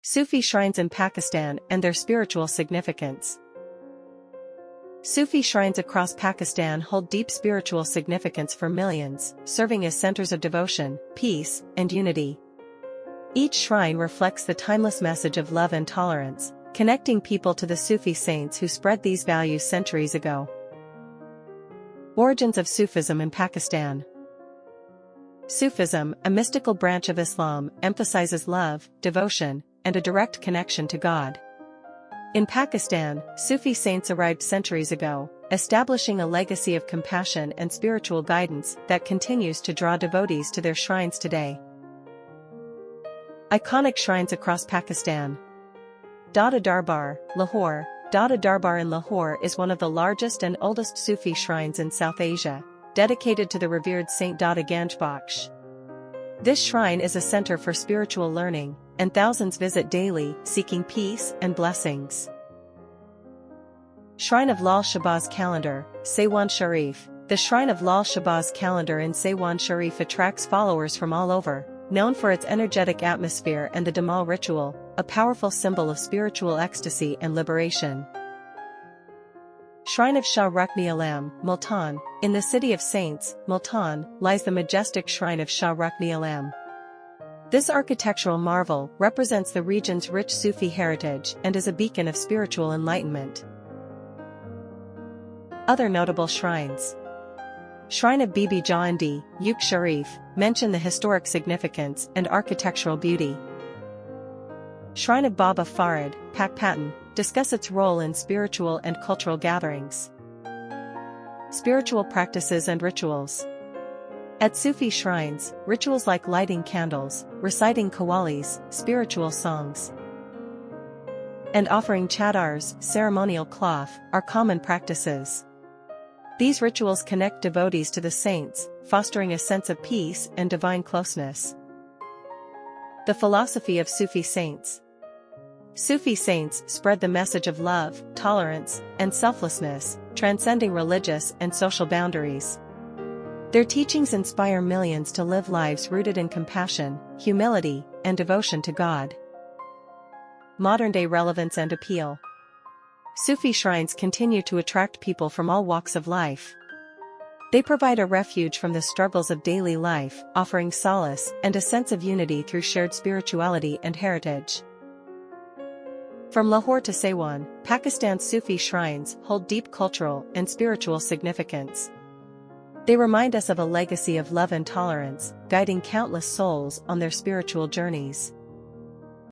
Sufi shrines in Pakistan and their spiritual significance. Sufi shrines across Pakistan hold deep spiritual significance for millions, serving as centers of devotion, peace, and unity. Each shrine reflects the timeless message of love and tolerance, connecting people to the Sufi saints who spread these values centuries ago. Origins of Sufism in Pakistan. Sufism, a mystical branch of Islam, emphasizes love, devotion, and a direct connection to God. In Pakistan, Sufi saints arrived centuries ago, establishing a legacy of compassion and spiritual guidance that continues to draw devotees to their shrines today. Iconic shrines across Pakistan. Darbar, Lahore. Darbar in Lahore is one of the largest and oldest Sufi shrines in South Asia, dedicated to the revered Saint Dada Ganj Bakhsh. This shrine is a center for spiritual learning, and thousands visit daily, seeking peace and blessings. Shrine of Lal Shahbaz Qalandar, Sehwan Sharif. The shrine of Lal Shahbaz Qalandar in Sehwan Sharif attracts followers from all over, known for its energetic atmosphere and the Damal ritual, a powerful symbol of spiritual ecstasy and liberation. Shrine of Shah Rukn-e-Alam, Multan. In the city of saints, Multan, lies the majestic shrine of Shah Rukn-e-Alam. This architectural marvel represents the region's rich Sufi heritage and is a beacon of spiritual enlightenment. Other notable shrines. Shrine of Bibi Jahandi, Yuk Sharif, mention the historic significance and architectural beauty. Shrine of Baba Farid, Pakistan, discuss its role in spiritual and cultural gatherings. Spiritual practices and rituals. At Sufi shrines, rituals like lighting candles, reciting qawwalis, spiritual songs, and offering chadars, ceremonial cloth, are common practices. These rituals connect devotees to the saints, fostering a sense of peace and divine closeness. The philosophy of Sufi saints. Sufi saints spread the message of love, tolerance, and selflessness, transcending religious and social boundaries. Their teachings inspire millions to live lives rooted in compassion, humility, and devotion to God. Modern-day relevance and appeal. Sufi shrines continue to attract people from all walks of life. They provide a refuge from the struggles of daily life, offering solace and a sense of unity through shared spirituality and heritage. From Lahore to Sehwan, Pakistan's Sufi shrines hold deep cultural and spiritual significance. They remind us of a legacy of love and tolerance, guiding countless souls on their spiritual journeys.